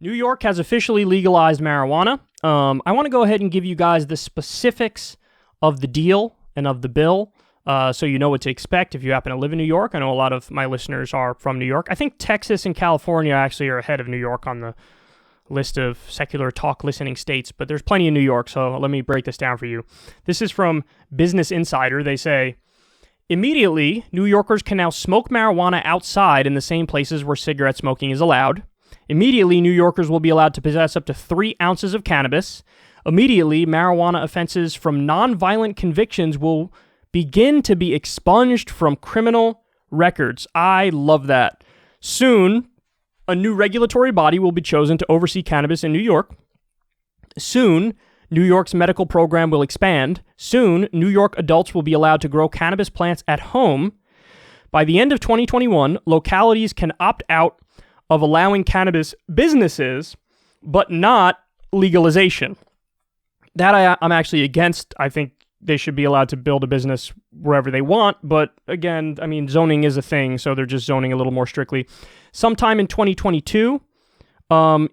New York has officially legalized marijuana. I want to go ahead and give you guys the specifics of the deal and of the bill, so you know what to expect if you happen to live in New York. I know a lot of my listeners are from New York. I think Texas and California actually are ahead of New York on the list of secular talk listening states, but there's plenty in New York, so let me break this down for you. This is from Business Insider. They say, immediately, New Yorkers can now smoke marijuana outside in the same places where cigarette smoking is allowed. Immediately, New Yorkers will be allowed to possess up to 3 ounces of cannabis. Immediately, marijuana offenses from non-violent convictions will begin to be expunged from criminal records. I love that. Soon, a new regulatory body will be chosen to oversee cannabis in New York. Soon, New York's medical program will expand. Soon, New York adults will be allowed to grow cannabis plants at home. By the end of 2021, localities can opt out of allowing cannabis businesses, but not legalization. That I'm actually against. I think they should be allowed to build a business wherever they want, but again, I mean, zoning is a thing, so they're just zoning a little more strictly. Sometime in 2022,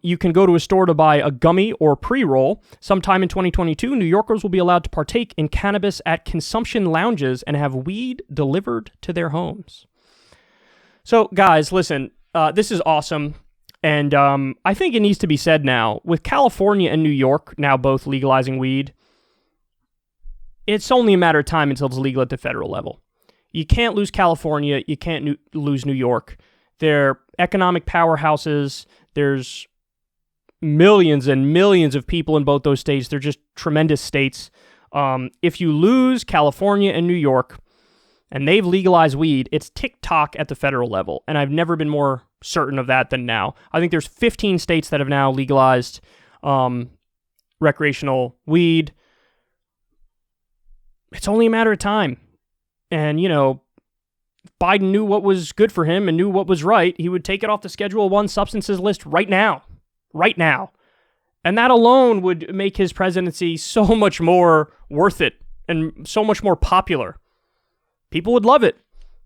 you can go to a store to buy a gummy or pre-roll. Sometime in 2022, New Yorkers will be allowed to partake in cannabis at consumption lounges and have weed delivered to their homes. So, guys, listen, this is awesome, and I think it needs to be said now, with California and New York now both legalizing weed, it's only a matter of time until it's legal at the federal level. You can't lose California, you can't lose New York. They're economic powerhouses. There's millions and millions of people in both those states. They're just tremendous states. If you lose California and New York, and they've legalized weed, it's tick-tock at the federal level. And I've never been more certain of that than now. I think there's 15 states that have now legalized recreational weed. It's only a matter of time. And, you know, Biden knew what was good for him and knew what was right. He would take it off the Schedule 1 substances list right now. Right now. And that alone would make his presidency so much more worth it and so much more popular. People would love it.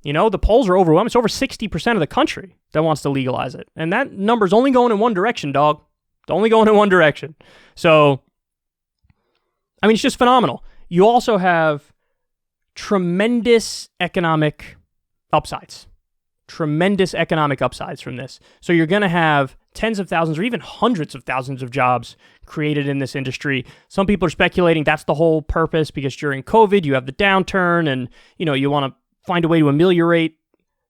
You know, the polls are overwhelming. It's over 60% of the country that wants to legalize it. And that number's only going in one direction, dog. It's only going in one direction. So, I mean, it's just phenomenal. You also have tremendous economic upsides. Tremendous economic upsides from this. So you're going to have tens of thousands or even hundreds of thousands of jobs created in this industry. Some people are speculating that's the whole purpose because during COVID you have the downturn and, you know, you want to find a way to ameliorate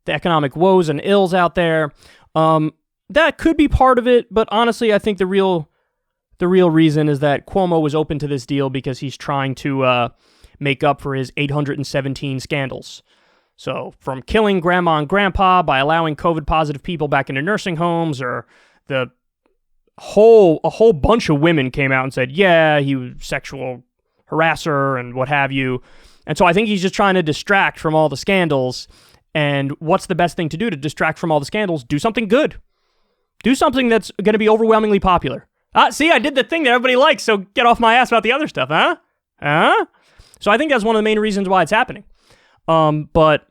the economic woes and ills out there. That could be part of it, but honestly, I think the real reason is that Cuomo was open to this deal because he's trying to make up for his 817 scandals. So from killing grandma and grandpa by allowing COVID-positive people back into nursing homes, or a whole bunch of women came out and said, yeah, he was sexual harasser and what have you. And so I think he's just trying to distract from all the scandals. And what's the best thing to do to distract from all the scandals? Do something good. Do something that's going to be overwhelmingly popular. See, I did the thing that everybody likes, so get off my ass about the other stuff, huh? So I think that's one of the main reasons why it's happening. But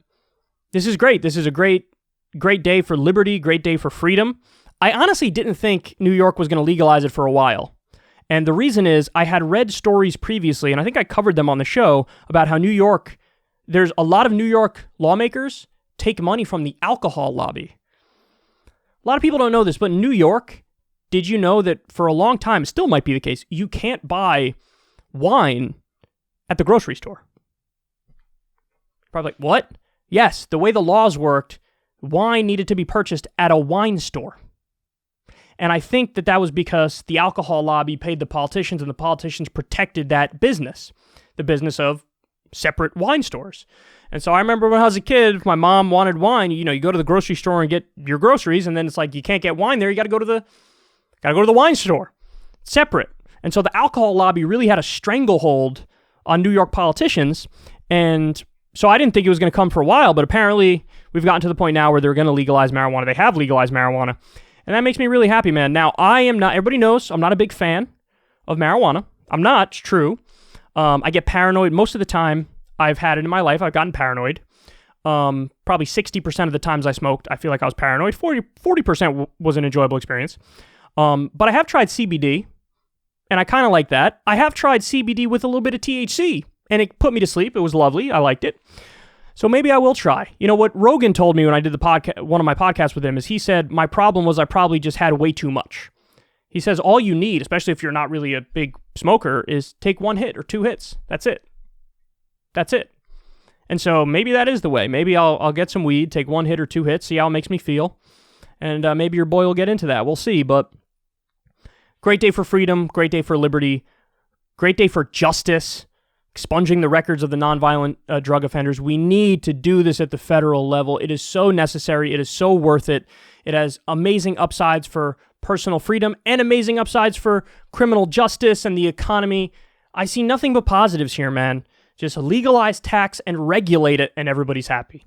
this is great. This is a great day for liberty, great day for freedom. I honestly didn't think New York was going to legalize it for a while. And the reason is I had read stories previously, and I think I covered them on the show, about how New York, there's a lot of New York lawmakers take money from the alcohol lobby. A lot of people don't know this, but in New York, did you know that for a long time, still might be the case, you can't buy wine at the grocery store? Probably like, what? Yes, the way the laws worked, wine needed to be purchased at a wine store. And I think that was because the alcohol lobby paid the politicians, and the politicians protected that business, the business of separate wine stores. And so I remember when I was a kid, if my mom wanted wine, you know, you go to the grocery store and get your groceries, and then it's like you can't get wine there, you got to go to the wine store. Separate. And so the alcohol lobby really had a stranglehold on New York politicians, and so I didn't think it was going to come for a while, but apparently we've gotten to the point now where they're going to legalize marijuana. They have legalized marijuana, and that makes me really happy, man. Now, I am not, everybody knows, I'm not a big fan of marijuana. I'm not, it's true. I get paranoid most of the time I've had it in my life. I've gotten paranoid. Probably 60% of the times I smoked, I feel like I was paranoid. 40% was an enjoyable experience. But I have tried CBD, and I kind of like that. I have tried CBD with a little bit of THC, and it put me to sleep. It was lovely. I liked it. So maybe I will try. You know, what Rogan told me when I did one of my podcasts with him is he said, my problem was I probably just had way too much. He says all you need, especially if you're not really a big smoker, is take 1 hit or 2 hits. That's it. That's it. And so maybe that is the way. Maybe I'll get some weed, take 1 hit or 2 hits, see how it makes me feel. And maybe your boy will get into that. We'll see. But great day for freedom, great day for liberty, great day for justice, expunging the records of the nonviolent drug offenders. We need to do this at the federal level. It is so necessary. It is so worth it. It has amazing upsides for personal freedom and amazing upsides for criminal justice and the economy. I see nothing but positives here, man. Just legalize, tax, and regulate it, and everybody's happy.